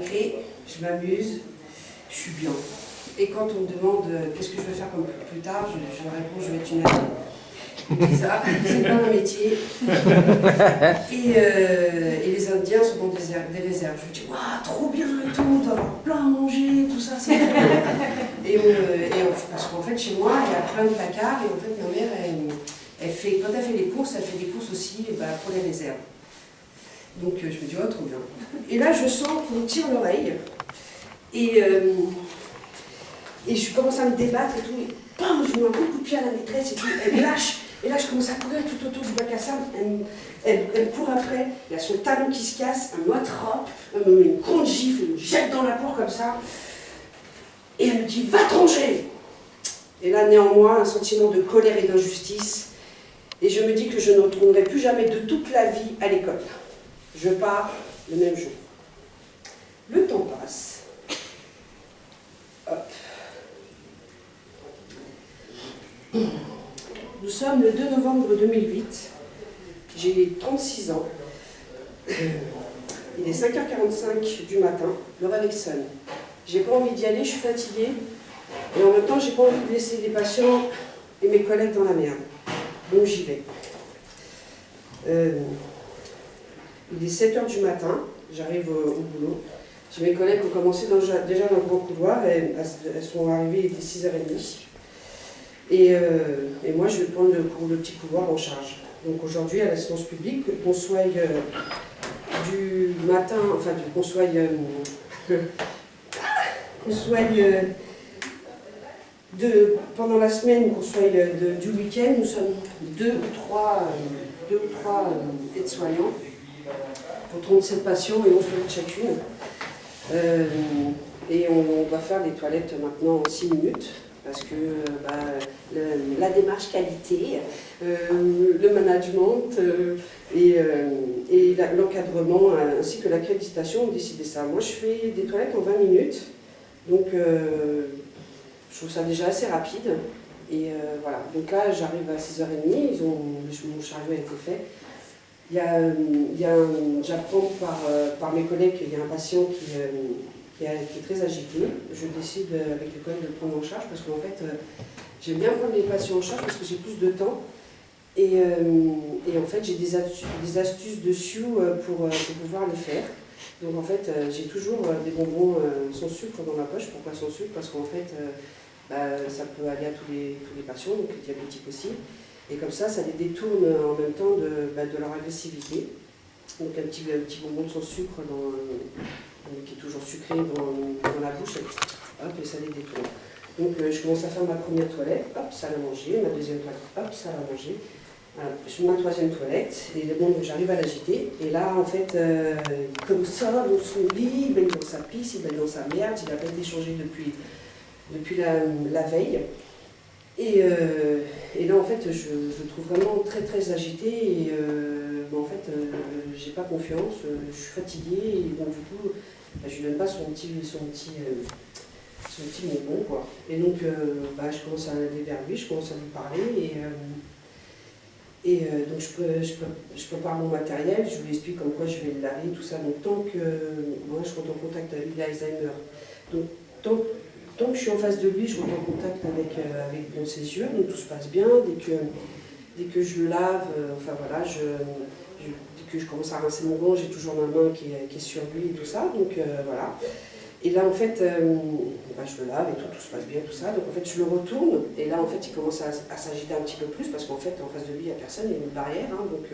récré, je m'amuse, je suis bien. Et quand on me demande qu'est-ce que je veux faire comme plus tard, je réponds je vais être une amie. Ça, c'est pas un métier. Et les Indiens sont dans des réserves. Je me dis, waouh, trop bien et tout, d'avoir plein à manger, tout ça, c'est trop bien. Parce qu'en fait, chez moi, il y a plein de placards, et en fait, ma mère, quand elle fait les courses, elle fait des courses aussi pour les réserves. Donc, je me dis, oh, trop bien. Et là, je sens qu'on me tire l'oreille, et je commence à me débattre et tout, et bam, je mets un coup de pied à la maîtresse, et tout, elle me lâche. Et là, je commence à courir tout autour du bac à sable. Elle court après. Il y a son talon qui se casse, un attrape, elle me met une grande gifle, elle me jette dans la cour comme ça. Et elle me dit, va te ranger. Et là, néanmoins, un sentiment de colère et d'injustice. Et je me dis que je ne retournerai plus jamais de toute la vie à l'école. Je pars le même jour. Le temps passe. Hop. Nous sommes le 2 novembre 2008, j'ai 36 ans, il est 5h45 du matin, le réveil sonne. J'ai pas envie d'y aller, je suis fatiguée, et en même temps j'ai pas envie de laisser les patients et mes collègues dans la merde. Donc j'y vais. Il est 7h du matin, j'arrive au boulot. J'ai mes collègues qui ont commencé déjà dans le grand couloir, elles sont arrivées dès 6h30. Et moi, je vais prendre le petit couloir en charge. Donc aujourd'hui, à la séance publique, qu'on soit du matin, enfin, qu'on soit pendant la semaine, qu'on soit du week-end, nous sommes deux ou trois aides-soignants pour 37 patients et 11 toilettes chacune. Et on va faire les toilettes maintenant en 6 minutes. Parce que la démarche qualité, le management et l'encadrement ainsi que l'accréditation ont décidé ça. Moi je fais des toilettes en 20 minutes, donc je trouve ça déjà assez rapide. Et voilà, donc là j'arrive à 6h30, mon chariot a été fait. J'apprends par mes collègues qu'il y a un patient qui est très agité. Je décide avec les collègues de le prendre en charge parce qu'en fait, j'aime bien prendre les patients en charge parce que j'ai plus de temps. Et en fait, j'ai des astuces dessus pour pouvoir les faire. Donc en fait, j'ai toujours des bonbons sans sucre dans ma poche. Pourquoi sans sucre? Parce qu'en fait, ça peut aller à tous les patients, donc les diabétiques aussi. Et comme ça les détourne en même temps de leur agressivité. Donc un petit bonbon sans sucre qui est toujours sucré dans la bouche, hop, et ça les détourne. Donc je commence à faire ma première toilette, hop, salle à manger, ma deuxième toilette, hop, salle à manger. Voilà, je fais ma troisième toilette, et bon, j'arrive à l'agiter, et là, en fait, comme ça, dans son lit, il baigne dans sa pisse, il baigne dans sa merde, il n'a pas été changé depuis la veille. Et là, en fait, je le trouve vraiment très, très agité, et en fait, j'ai pas confiance, je suis fatiguée, et bon, du coup, je lui donne pas son petit bonbon, quoi. Et donc, je commence à aller vers lui, je commence à lui parler, donc je prépare mon matériel, je lui explique comme quoi je vais le laver, tout ça. Donc tant que moi je rentre en contact avec l'Alzheimer, donc tant que je suis en face de lui, je rentre en contact avec ses yeux, donc tout se passe bien. Dès que je le lave, dès que je commence à rincer mon gant, j'ai toujours ma main qui est sur lui et tout ça. Donc voilà. Et là, en fait, je le lave et tout se passe bien, tout ça. Donc, en fait, je le retourne. Et là, en fait, il commence à s'agiter un petit peu plus parce qu'en fait, en face de lui, il n'y a personne, il y a une barrière. Hein, donc,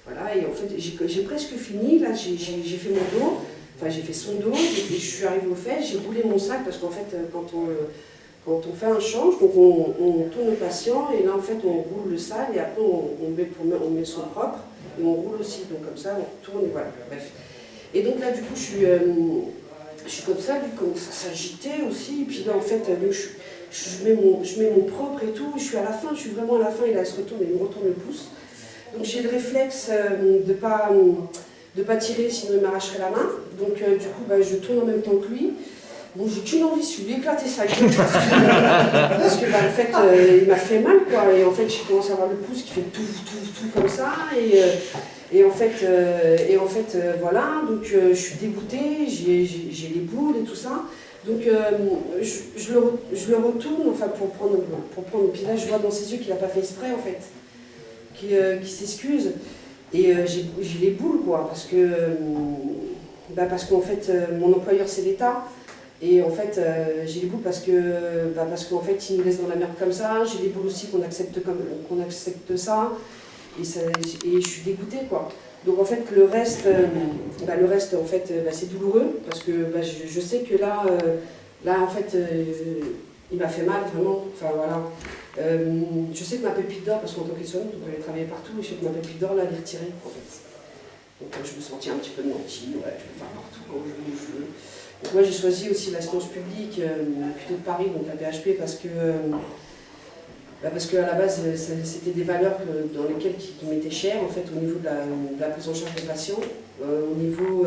voilà. Et en fait, j'ai presque fini. Là, j'ai fait mon dos. Enfin, j'ai fait son dos. Et je suis arrivée au fait. J'ai roulé mon sac parce qu'en fait, quand on fait un change, donc on tourne le patient. Et là, en fait, on roule le sale. Et après, on met son propre. Et on roule aussi. Donc, comme ça, on tourne. Et voilà. Bref. Et donc, là, du coup, je suis comme ça, lui commence à s'agiter aussi, et puis là en fait, je mets mon propre et tout, je suis à la fin, je suis vraiment à la fin, et là il se retourne, et il me retourne le pouce. Donc j'ai le réflexe de pas tirer, sinon il m'arracherait la main. Donc du coup, je tourne en même temps que lui. Bon, j'ai qu'une envie, c'est de lui éclater sa gueule, parce que en fait, il m'a fait mal, quoi. Et en fait, j'ai commencé à avoir le pouce qui fait tout comme ça. Et en fait, voilà, donc je suis dégoûtée, j'ai les boules et tout ça. Donc je le retourne, enfin pour prendre, puis là je vois dans ses yeux qu'il n'a pas fait exprès en fait, qu'il s'excuse. Et j'ai les boules quoi, parce qu'en fait mon employeur c'est l'État. Et en fait, j'ai les boules parce qu'en fait, il nous laisse dans la merde comme ça. J'ai les boules aussi qu'on accepte ça. Et je suis dégoûtée, quoi. Donc en fait, le reste en fait, c'est douloureux parce que je sais que là, en fait, il m'a fait mal vraiment. Enfin voilà. Je sais que ma pépite d'or, parce qu'en tant qu'aide-soignante, on avait travaillé partout, et je sais que ma pépite d'or, là, elle est retirée, en fait. Donc je me sentais un petit peu menti, ouais, je peux faire partout quand je veux. Donc, moi j'ai choisi aussi la science publique, plutôt de Paris, donc la PHP, parce que à la base c'était des valeurs dans lesquelles qui m'étaient chères, en fait, au niveau de la prise en charge des patients, au niveau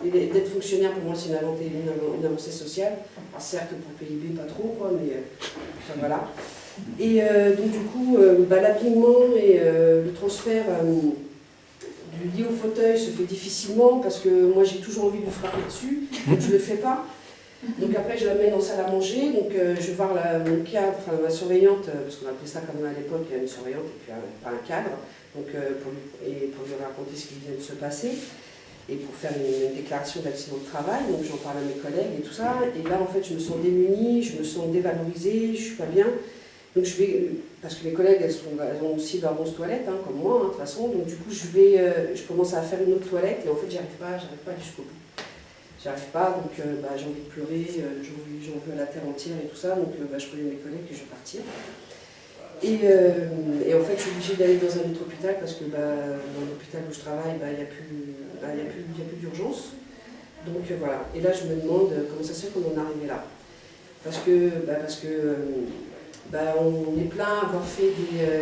d'être fonctionnaire, pour moi c'est une avancée sociale. Alors, certes pour le PIB pas trop, quoi, mais enfin, voilà. Et donc du coup, l'habillement et le transfert du lit au fauteuil se fait difficilement parce que moi j'ai toujours envie de lui frapper dessus, donc je ne le fais pas. Donc après je l'amène en salle à manger, donc je vais voir mon cadre, enfin ma surveillante, parce qu'on appelait ça comme à l'époque, une surveillante et puis pas un cadre, donc pour lui raconter ce qui vient de se passer et pour faire une déclaration d'accident de travail, donc j'en parle à mes collègues et tout ça, et là en fait je me sens démunie, je me sens dévalorisée, je suis pas bien. Donc je vais, parce que mes collègues elles ont aussi leur 11 toilettes, hein, comme moi, de toute façon, donc du coup je commence à faire une autre toilette et en fait j'arrive pas jusqu'au bout. J'arrive pas, donc j'ai envie de pleurer, j'en veux à la terre entière et tout ça, donc je préviens mes collègues que je vais partir. Et en fait je suis obligée d'aller dans un autre hôpital parce que dans l'hôpital où je travaille, il n'y a plus d'urgence. Donc voilà, et là je me demande comment ça se fait qu'on en est arrivé là. Parce que on est plein à avoir fait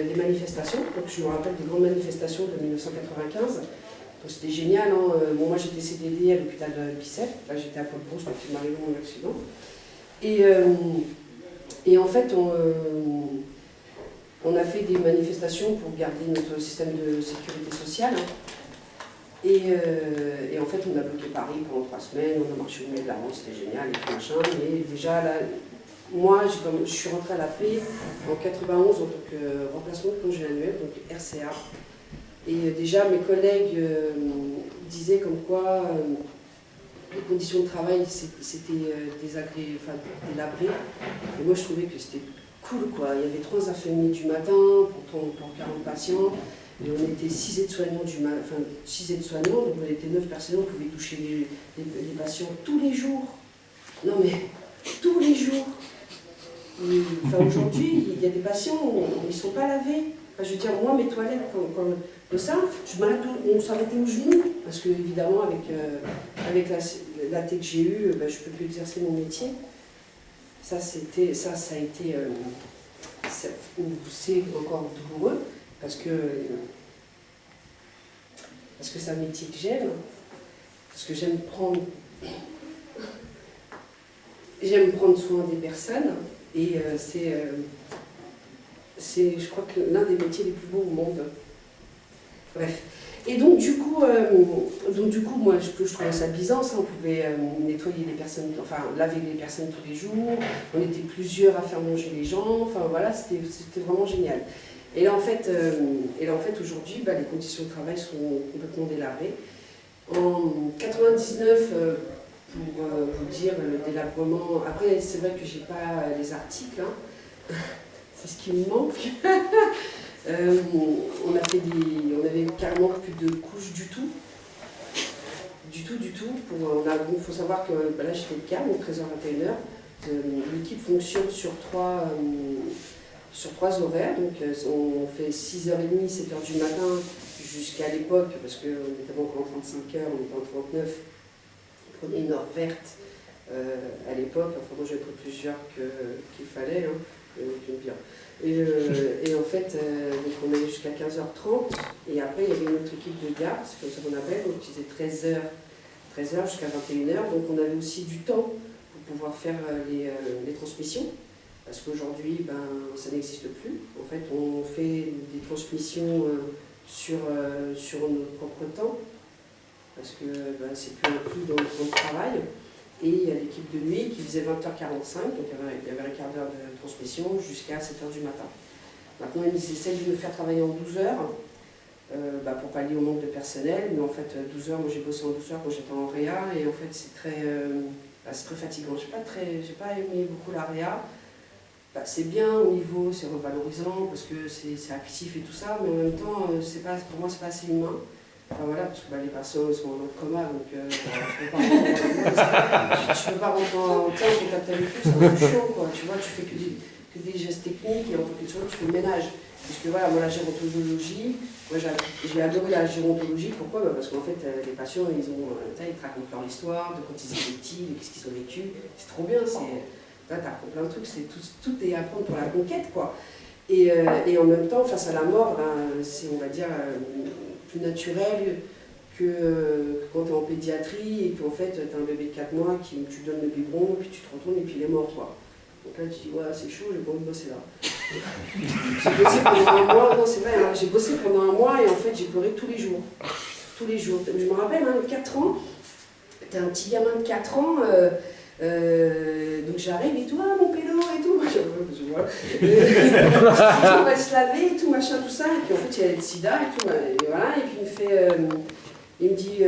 des manifestations, donc je me rappelle des grandes manifestations de 1995, donc c'était génial, hein. Bon, moi j'étais CDD à l'hôpital de Bicêtre, là j'étais à Paul-Brousse quand il m'arrivait mon accident, et en fait on a fait des manifestations pour garder notre système de sécurité sociale, hein. Et en fait on a bloqué Paris pendant 3 semaines, on a marché au milieu de la route, c'était génial et tout machin, mais déjà là, moi, je suis rentrée à la paix en 91 en tant que remplacement de congé annuel, donc RCA. Et déjà, mes collègues disaient comme quoi les conditions de travail, c'était délabré. Et moi, je trouvais que c'était cool, quoi. Il y avait 3 infirmiers du matin pour 40 patients. Et on était 6 aides-soignants donc on était 9 personnes, on pouvait toucher les patients tous les jours. Non mais, tous les jours. Enfin, aujourd'hui, il y a des patients, ils ne sont pas lavés. Enfin, je veux dire, moi, mes toilettes, comme ça, on s'arrêtait aux genoux. Parce que, évidemment, avec la thé que j'ai eue, je ne peux plus exercer mon métier. Ça a été. C'est encore douloureux, parce que c'est un métier que j'aime. Parce que j'aime prendre soin des personnes. Et c'est, je crois, que l'un des métiers les plus beaux au monde. Bref. Et donc du coup moi, je trouvais ça bizarre, ça. On pouvait nettoyer les personnes, enfin laver les personnes tous les jours. On était plusieurs à faire manger les gens. Enfin voilà, c'était vraiment génial. Et là en fait, aujourd'hui, les conditions de travail sont complètement délabrées. En 99. Pour vous dire le délabrement. Après, c'est vrai que j'ai pas les articles, hein. C'est ce qui me manque. On avait carrément plus de couches du tout. Du tout. Il faut savoir que là j'étais de calme, 13h-21h. L'équipe fonctionne sur 3 horaires. Donc on fait 6h30, 7h du matin jusqu'à l'époque, parce qu'on était encore en 35h, on était en 39. On prenait une heure verte à l'époque, enfin moi j'avais pris plusieurs qu'il fallait, hein, bien. Et en fait, donc on allait jusqu'à 15h30, et après il y avait une autre équipe de garde, c'est comme ça qu'on appelle, donc ils faisaient 13h jusqu'à 21h, donc on avait aussi du temps pour pouvoir faire les transmissions. Parce qu'aujourd'hui, ça n'existe plus. En fait, on fait des transmissions sur notre propre temps, parce que c'est plus inclus dans le temps de travail. Et il y a l'équipe de nuit qui faisait 20h45, donc il y avait un quart d'heure de transmission jusqu'à 7h du matin. Maintenant, ils essayent de me faire travailler en 12 heures, pour pallier au manque de personnel, mais en fait, 12 heures, moi j'ai bossé en 12 heures quand j'étais en réa, et en fait, c'est très fatigant. Je n'ai pas aimé beaucoup la réa. C'est bien au niveau, c'est revalorisant parce que c'est actif et tout ça, mais en même temps, pour moi, c'est pas assez humain. Enfin voilà, parce que les personnes sont en coma, donc je ne peux pas rentrer en contact avec eux, c'est un peu chiant, quoi. Tu vois, tu fais que des gestes techniques et en tant que tu fais le ménage. Parce que voilà, moi la gérontologie, j'ai adoré la gérontologie, pourquoi? Parce qu'en fait, les patients, ils te racontent leur histoire, de quand ils étaient petits, de qu'est-ce qu'ils ont vécu, c'est trop bien, tu apprends plein de trucs, tout est à prendre pour la conquête, quoi. Et en même temps, face à la mort, c'est, on va dire, plus naturel que quand tu es en pédiatrie et qu'en fait, tu as un bébé de 4 mois, tu donnes le biberon, puis tu te retournes et puis il est mort, quoi. Donc là, tu dis, ouais, c'est chaud, j'ai pas envie de bosser là. J'ai bossé pendant un mois, non, c'est vrai, hein, j'ai bossé pendant un mois et en fait, j'ai pleuré tous les jours. Tous les jours. Je me rappelle, 4 ans, t'es un petit gamin de 4 ans, donc j'arrive et tout, mon pélo et tout, on va se laver et tout, machin, tout ça, et puis en fait il y a le sida et tout, et voilà, et puis il me dit,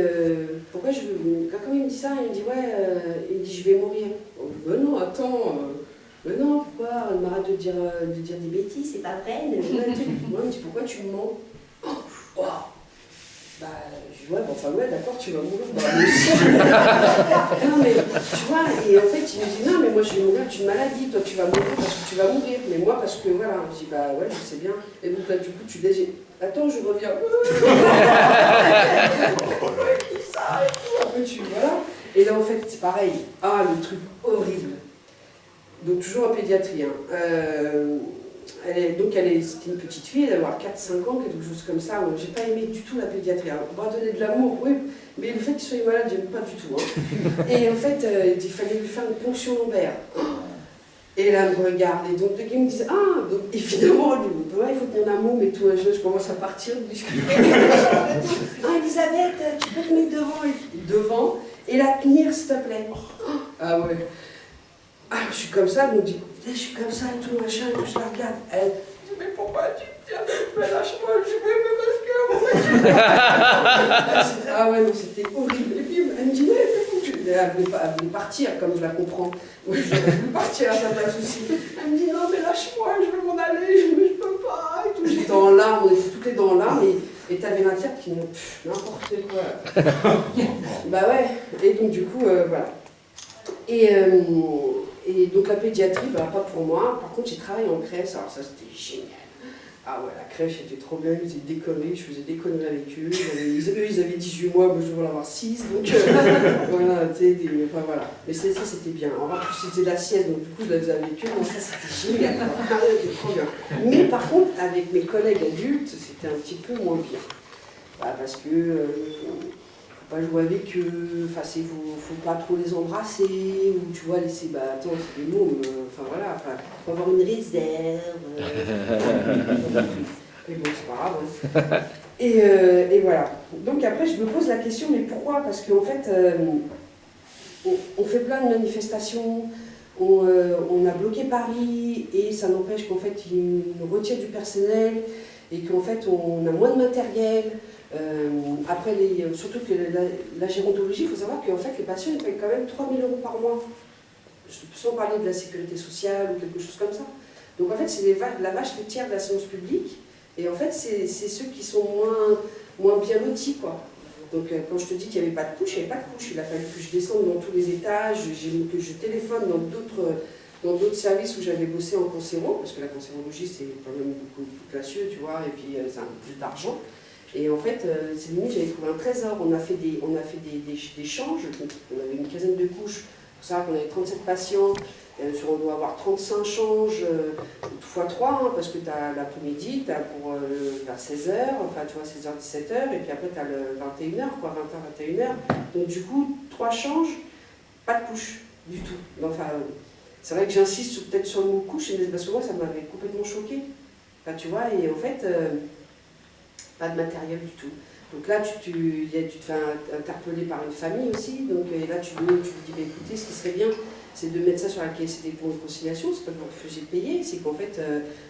pourquoi je veux, quand il me dit ça, il me dit, il me dit, je vais mourir. Oh, ben non, attends, mais non, pourquoi, on m'arrête de dire des bêtises, c'est pas vrai, moi il me dit, pourquoi tu me mens? Oh, je dis, d'accord, tu vas mourir. Non, mais tu vois, et en fait, il me dit, non, mais moi je vais mourir d'une maladie, toi tu vas mourir parce que tu vas mourir, mais moi parce que, voilà, je dis, ouais, je sais bien. Et donc là, du coup, tu dis, attends, je reviens. Voilà. Et là, en fait, c'est pareil. Ah, le truc horrible. Donc, toujours en pédiatrie. C'était une petite fille, elle devait avoir 4-5 ans, quelque chose comme ça. J'ai pas aimé du tout la pédiatrie. Alors, on va donner de l'amour, oui, mais le fait qu'il soit malade, j'aime pas du tout. Et en fait, il fallait lui faire une ponction lombaire. Et là, elle me regarde, et donc, ils me disent, donc évidemment, il faut tenir l'amour, mais tout, je commence à partir. Elisabeth, tu peux te mettre devant, et la tenir, s'il te plaît. Ah ouais. Alors, je suis comme ça, donc je suis comme ça, et tout, machin, et tout, je la regarde. Elle dit, mais pourquoi tu te tiens? Mais lâche-moi, je vais me masquer. Ah ouais, non, c'était horrible. Et puis, elle me dit, elle voulait partir, comme je la comprends. Oui, je voulais partir, ça n'a pas de souci. Elle me dit, non, mais lâche-moi, je veux m'en aller, je peux pas, et tout. J'étais en larmes, on était toutes les deux en larmes, et t'avais l'interprète qui me n'importe quoi. Ouais, et donc, du coup, voilà. Et donc la pédiatrie, pas pour moi. Par contre, j'ai travaillé en crèche, alors ça c'était génial. Ah ouais, la crèche était trop bien, ils faisaient des conneries, je faisais des conneries avec eux. Ils avaient 18 mois, moi je devais en avoir 6, donc voilà, enfin voilà. Mais ça c'était bien. En plus c'était la sieste, donc du coup je la faisais avec eux, donc ça c'était génial. C'était trop bien. Mais par contre, avec mes collègues adultes, c'était un petit peu moins bien. Parce que pas jouer avec eux, faut pas trop les embrasser, ou tu vois, laisser, attends, c'est des mots, enfin voilà, faut avoir une réserve. Mais bon, c'est pas grave. Et voilà. Donc après, je me pose la question, mais pourquoi? Parce qu'en fait, on fait plein de manifestations, on a bloqué Paris, et ça n'empêche qu'en fait, ils nous retirent du personnel, et qu'en fait, on a moins de matériel. Après, surtout que la gérontologie, il faut savoir qu'en fait, les patients ils payent quand même 3 000 € par mois, sans parler de la sécurité sociale ou quelque chose comme ça. Donc en fait, c'est la vache laitière de la séance publique, et en fait, c'est ceux qui sont moins bien lotis, quoi. Donc quand je te dis qu'il n'y avait pas de couche, il n'y avait pas de couche. Il a fallu que je descende dans tous les étages, que je téléphone dans d'autres services où j'avais bossé en cancéro, parce que la cancérologie, c'est quand même beaucoup plus classieux, tu vois, et puis ça a un peu plus d'argent. Et en fait, c'est limite, j'avais trouvé un trésor. On a fait des changes, on avait une quinzaine de couches. Il faut savoir qu'on avait 37 patients, on doit avoir 35 changes x 3, parce que tu as l'après-midi, tu as pour vers 16h, enfin tu vois, 16h, 17h, et puis après tu as le 21h, quoi, 20h, 21h. Donc du coup, 3 changes, pas de couches. du tout. Enfin, c'est vrai que j'insiste peut-être sur le mot couche, parce que moi, ça m'avait complètement choqué. Enfin, tu vois, et en fait, pas de matériel du tout. Donc là, tu te fais interpeller par une famille aussi, donc et là, tu lui dis, bah, écoutez, ce qui serait bien, c'est de mettre ça sur la caisse des dépôts de conciliation, c'est pas que vous refusez de payer, c'est qu'en fait,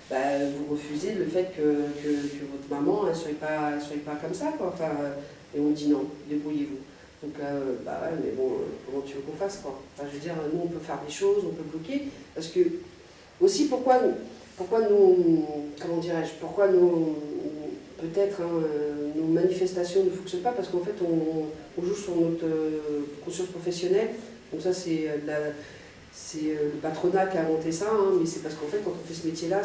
vous refusez le fait que votre maman ne soit pas comme ça, quoi. Enfin, et on dit non, débrouillez-vous. Donc là, ouais, mais bon, comment tu veux qu'on fasse, quoi? Enfin, je veux dire, nous, on peut faire des choses, on peut bloquer, parce que, aussi, pourquoi nous, comment dirais-je, peut-être, nos manifestations ne fonctionnent pas, parce qu'en fait, on joue sur notre conscience professionnelle. Donc ça, c'est le patronat qui a inventé ça, hein, mais c'est parce qu'en fait, quand on fait ce métier-là,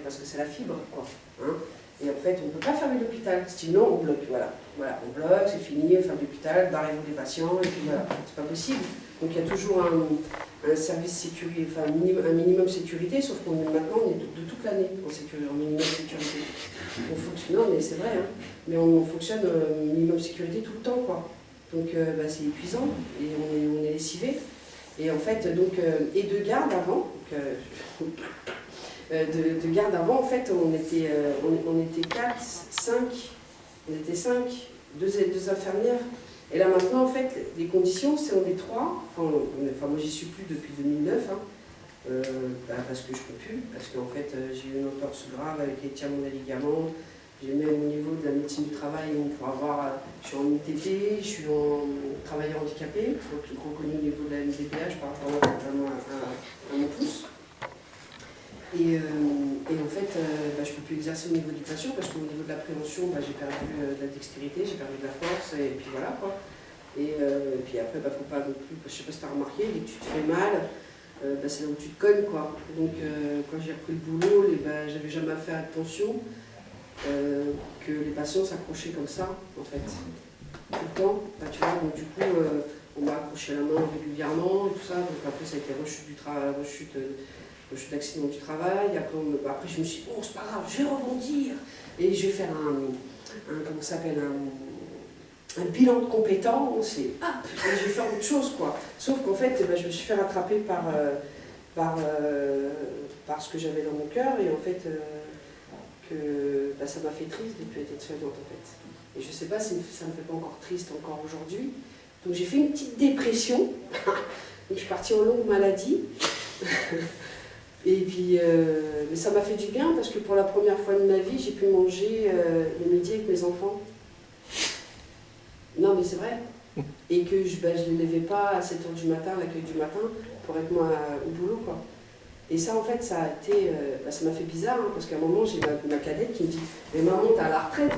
parce que c'est la fibre, quoi. Hein. Et en fait, on ne peut pas fermer l'hôpital. Sinon, on bloque, voilà. On bloque, c'est fini, on ferme l'hôpital, barrez-vous des patients, et puis voilà. C'est pas possible. Donc il y a toujours un service sécurité, enfin un minimum sécurité, sauf qu'on maintenant, on est de toute l'année en minimum sécurité. On fonctionne, non, mais c'est vrai, hein, mais on fonctionne minimum sécurité tout le temps, quoi. Donc c'est épuisant, et on est lessivé. Et en fait, donc, et de garde avant, de garde avant, en fait, on était 4, 5, on était 5, deux infirmières. Et là maintenant, en fait, les conditions, c'est on est 3, enfin moi j'y suis plus depuis 2009, hein, parce que je peux plus, parce qu'en fait j'ai eu une entorse grave avec les tiers mon ligament. J'ai même au niveau de la médecine du travail, je suis en ITT, je suis en travailleur handicapé, donc reconnu au niveau de la MDPH par rapport à mon pouce. Et en fait, je ne peux plus exercer au niveau du patient parce qu'au niveau de la prévention, j'ai perdu de la dextérité, j'ai perdu de la force, et puis voilà quoi. Et puis après, faut pas non plus, je sais pas si tu as remarqué, dès que tu te fais mal, c'est là où tu te cognes quoi. Donc quand j'ai repris le boulot, j'avais jamais fait attention. Que les patients s'accrochaient comme ça, en fait, tout le temps. Tu vois, donc du coup, on m'a accroché la main régulièrement et tout ça. Donc après, ça a été rechute d'accident du travail. Après, je me suis dit, bon, c'est pas grave, je vais rebondir. Et je vais faire comment ça s'appelle, un bilan de compétences et hop, je vais faire autre chose, quoi. Sauf qu'en fait, je me suis fait rattraper par ce que j'avais dans mon cœur et en fait, ça m'a fait triste de ne plus être soignante en fait. Et je ne sais pas si ça ne me fait pas encore triste encore aujourd'hui. Donc j'ai fait une petite dépression. Je suis partie en longue maladie. Et puis, mais ça m'a fait du bien parce que pour la première fois de ma vie, j'ai pu manger le midi avec mes enfants. Non mais c'est vrai. Et que je ne les levais pas à 7h du matin, à l'accueil du matin, pour être moi au boulot, quoi. Et ça, en fait, ça a été, ça m'a fait bizarre, hein, parce qu'à un moment, j'ai ma cadette qui me dit « Mais maman, t'es à la retraite ?»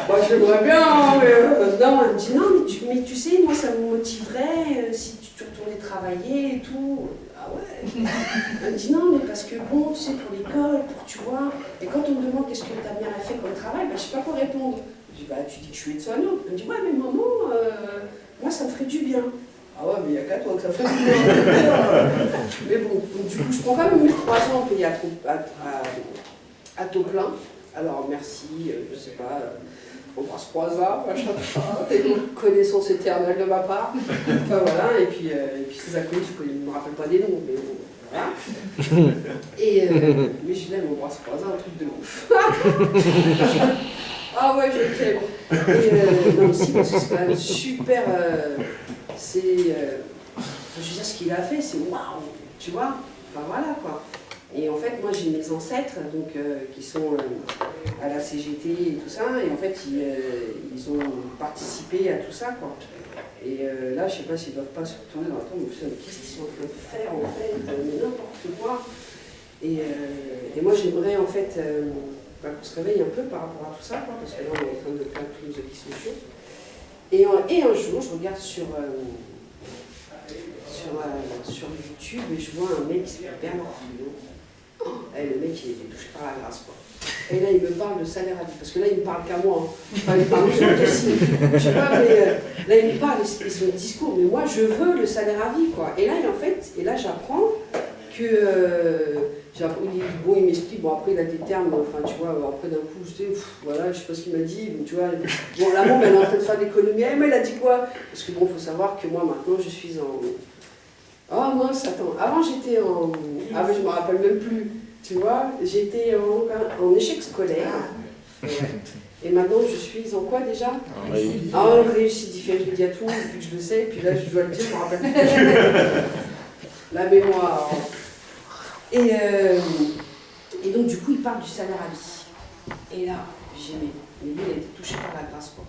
Moi, je vois bien, mais non, elle me dit « Non, mais tu sais, moi, ça me motiverait si tu retournais travailler et tout. » Ah ouais. Elle me dit « Non, mais parce que bon, tu sais, pour l'école, tu vois. » Et quand on me demande qu'est-ce que t'as bien fait comme travail, je sais pas quoi répondre. Je dis « Tu dis que je suis aide-soignante. » Elle me dit « Ouais, mais maman, moi, ça me ferait du bien. » Ah ouais, mais il n'y a qu'à toi que ça fait du bien. Mais bon, donc, du coup, je prends quand même 1300 payés à taux plein. Alors merci, je sais pas, embrasse croisa, machin, des connaissances éternelles de ma part. Enfin voilà, et puis ces inconnus, je ne me rappelle pas des noms, mais bon, voilà. Et, mais je l'aime, embrasse croisa, un truc de ouf. Ah ouais, je t'aime. Et non, si, parce que c'est quand même super. Je veux dire, ce qu'il a fait, c'est waouh, tu vois. Enfin voilà quoi. Et en fait, moi j'ai mes ancêtres donc, qui sont à la CGT et tout ça, et en fait ils ont participé à tout ça quoi. Et là, je sais pas s'ils doivent pas se retourner dans le temps, mais qu'est-ce qu'ils sont en train de faire en fait, mais n'importe quoi. Et moi j'aimerais en fait qu'on se réveille un peu par rapport à tout ça, quoi, parce que là on est en train de plaindre tous nos acquis sociaux. Et un jour, je regarde sur YouTube et je vois un mec qui s'appelle Bernard Fillon. Et le mec, il était touché par la grâce, quoi. Et là, il me parle de salaire à vie, parce que là, il me parle qu'à moi. Hein. Enfin, il parle aux autres aussi. Je sais pas, mais là, il me parle, et son discours, mais moi, je veux le salaire à vie, quoi. Et là, en fait, j'apprends que bon, il m'explique, bon après il a des termes, enfin tu vois, après d'un coup je dis, voilà, je sais pas ce qu'il m'a dit, mais, tu vois, bon la môme elle est en train de faire l'économie, mais elle a dit quoi? Parce que bon, faut savoir que moi maintenant je suis en... Oh mince, attends, avant j'étais en... Ah mais je me rappelle même plus, tu vois, j'étais en échec scolaire, et maintenant je suis en quoi déjà? En réussite différée, je le dis à tout, depuis que je le sais, et puis là je dois le dire, je me rappelle plus. La mémoire. Et donc, du coup, il parle du salaire à vie. Et là, j'ai dit, mais lui, il a été touché par la grâce, quoi.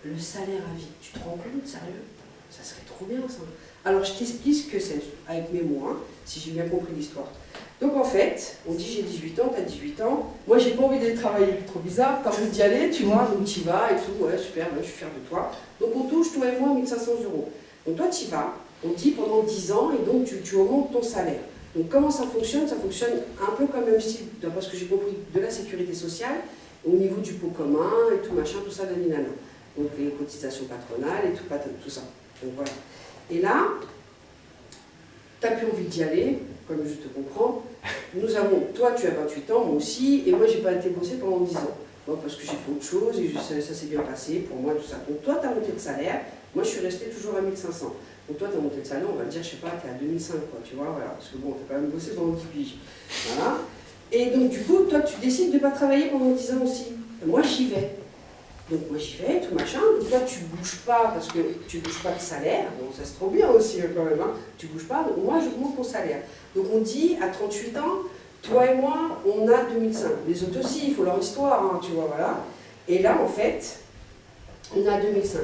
Le salaire à vie, tu te rends compte, sérieux? Ça serait trop bien, ça. Alors, je t'explique ce que c'est, avec mes mots, hein, si j'ai bien compris l'histoire. Donc, en fait, on dit, j'ai 18 ans, t'as 18 ans. Moi, j'ai pas envie d'aller travailler, trop bizarre. T'as envie d'y aller, tu vois, donc t'y vas et tout. Ouais, super, ouais, je suis fière de toi. Donc, on touche, toi et moi, 1500 €. Donc, toi, t'y vas. On dit pendant 10 ans, et donc tu augmentes ton salaire. Donc comment ça fonctionne? Ça fonctionne un peu comme même style, d'après ce que j'ai compris, de la sécurité sociale, au niveau du pot commun et tout machin, tout ça, naninana. Donc les cotisations patronales et tout ça. Donc voilà. Et là, tu n'as plus envie d'y aller, comme je te comprends. Toi tu as 28 ans, moi aussi, et moi j'ai pas été bosser pendant 10 ans. Moi parce que j'ai fait autre chose, et ça s'est bien passé pour moi, tout ça. Donc toi tu as monté de salaire, moi je suis restée toujours à 1500. Donc toi, tu as monté de salaire, on va te dire, je sais pas, tu es à 2005, quoi, tu vois, voilà, parce que bon, tu as quand même bossé pendant 10 piges. Voilà. Et donc, du coup, toi, tu décides de ne pas travailler pendant 10 ans aussi. Et moi, j'y vais. Donc, moi, j'y vais, tout machin. Donc, toi, tu bouges pas, parce que tu bouges pas de salaire. Bon, ça se trouve bien aussi, quand même, hein. Tu bouges pas, donc moi, j'augmente mon salaire. Donc, on dit, à 38 ans, toi et moi, on a 2005. Les autres aussi, il faut leur histoire, hein, tu vois, voilà. Et là, en fait, on a 2005.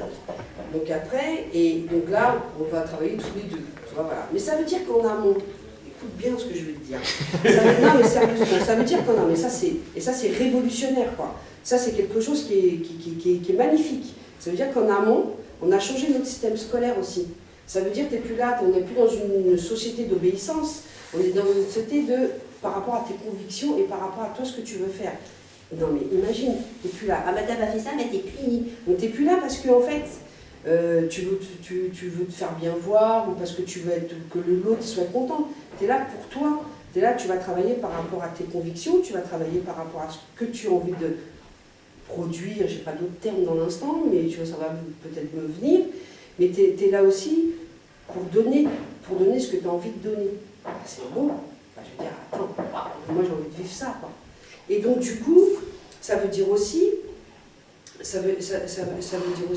Donc après, et donc là, on va travailler tous les deux. Tu vois, voilà. Mais ça veut dire qu'en amont, écoute bien ce que je vais te dire. Non, mais sérieusement, ça veut dire qu'en amont, et ça c'est révolutionnaire, quoi. Ça c'est quelque chose qui est magnifique. Ça veut dire qu'en amont, on a changé notre système scolaire aussi. Ça veut dire que tu n'es plus là, on n'est plus dans une société d'obéissance, on est dans une société par rapport à tes convictions et par rapport à toi ce que tu veux faire. Non mais imagine, t'es plus là. Ah madame a fait ça, mais t'es punie. Donc t'es plus là parce que en fait, tu veux te faire bien voir ou parce que tu veux que l'autre soit content. T'es là pour toi. T'es là, tu vas travailler par rapport à tes convictions, tu vas travailler par rapport à ce que tu as envie de produire. J'ai pas d'autres termes dans l'instant, mais tu vois, ça va peut-être me venir. Mais t'es là aussi pour donner ce que tu as envie de donner. C'est bon. Enfin, je veux dire, attends, moi j'ai envie de vivre ça, quoi. Et donc du coup, ça veut dire aussi, j'ai perdu le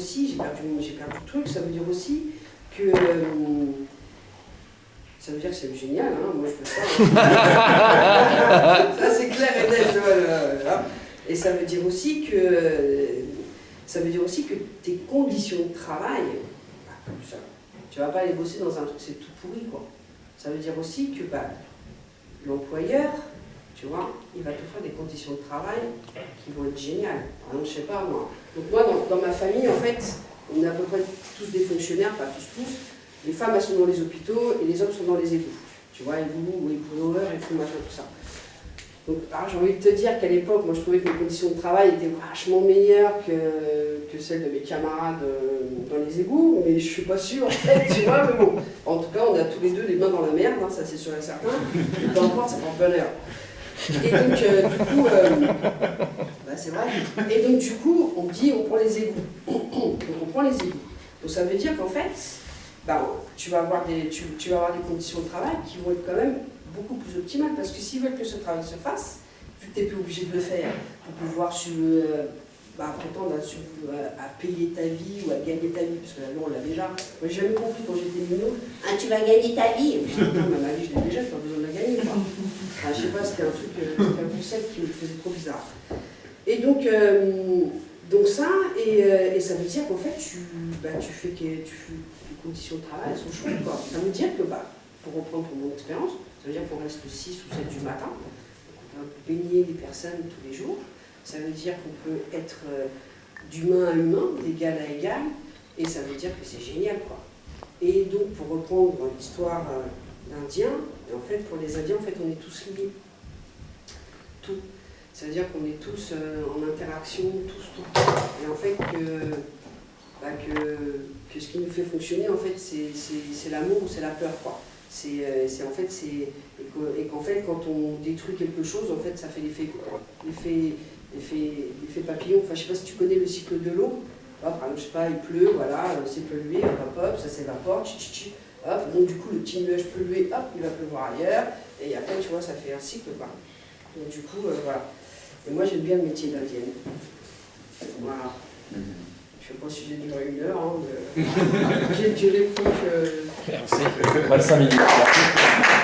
truc, ça veut dire aussi que, ça veut dire que c'est génial, hein, moi je fais ça. Hein. Ça c'est clair et net, voilà. Et ça veut dire aussi que, tes conditions de travail, comme ça, tu vas pas aller bosser dans un truc, c'est tout pourri, quoi. Ça veut dire aussi que l'employeur, tu vois, il va t'offrir des conditions de travail qui vont être géniales. Par exemple, je sais pas moi. Donc moi, dans ma famille, en fait, on est à peu près tous des fonctionnaires, pas tous. Les femmes, elles sont dans les hôpitaux et les hommes sont dans les égouts. Tu vois, égouts, éboueurs et tout, machin, tout ça. Donc, j'ai envie de te dire qu'à l'époque, moi, je trouvais que mes conditions de travail étaient vachement meilleures que celles de mes camarades dans les égouts, mais je suis pas sûre, en fait, tu vois, mais bon. En tout cas, on a tous les deux les mains dans la merde, hein, ça c'est sûr et certain. Peu importe, ça porte bonheur. Et donc, du coup, c'est vrai. Et donc, du coup, on dit, on prend les égouts. Donc, on prend les égouts. Donc, ça veut dire qu'en fait, tu vas avoir des conditions de travail qui vont être quand même beaucoup plus optimales. Parce que s'ils veulent que ce travail se fasse, vu que tu n'es plus obligé de le faire pour pouvoir prétendre à payer ta vie ou à gagner ta vie, parce que là, on l'a déjà. Moi, j'ai jamais compris quand j'étais minot, tu vas gagner ta vie. Ma vie, je l'ai déjà, je n'ai pas besoin de la gagner. Je sais pas, c'était un truc, c'était un concept qui me faisait trop bizarre. Et donc ça, et ça veut dire qu'en fait, tu fais les conditions de travail, elles sont chouettes, quoi. Ça veut dire que, pour reprendre pour mon expérience, ça veut dire qu'on reste 6 ou 7 du matin, donc on peut baigner des personnes tous les jours, ça veut dire qu'on peut être d'humain à humain, d'égal à égal, et ça veut dire que c'est génial, quoi. Et donc, pour reprendre l'histoire d'Indiens, et en fait, pour les Indiens, en fait, on est tous liés. Tout. Ça veut dire qu'on est tous en interaction, tous. Et en fait, que ce qui nous fait fonctionner, en fait, c'est l'amour ou c'est la peur, quoi. En fait, et qu'en fait, quand on détruit quelque chose, en fait, ça fait l'effet papillon. Enfin, je sais pas si tu connais le cycle de l'eau. Par exemple, je sais pas, il pleut, voilà, c'est pollué, hop, ça s'évapore, hop, donc du coup, le petit nuage pollué, hop, il va pleuvoir ailleurs, et après, tu vois, ça fait un cycle, quoi. Donc du coup, voilà. Et moi, j'aime bien le métier d'indienne. Voilà. Je ne sais pas si j'ai duré 1 heure, hein, mais j'ai duré plus que... Merci. 25 minutes. Merci.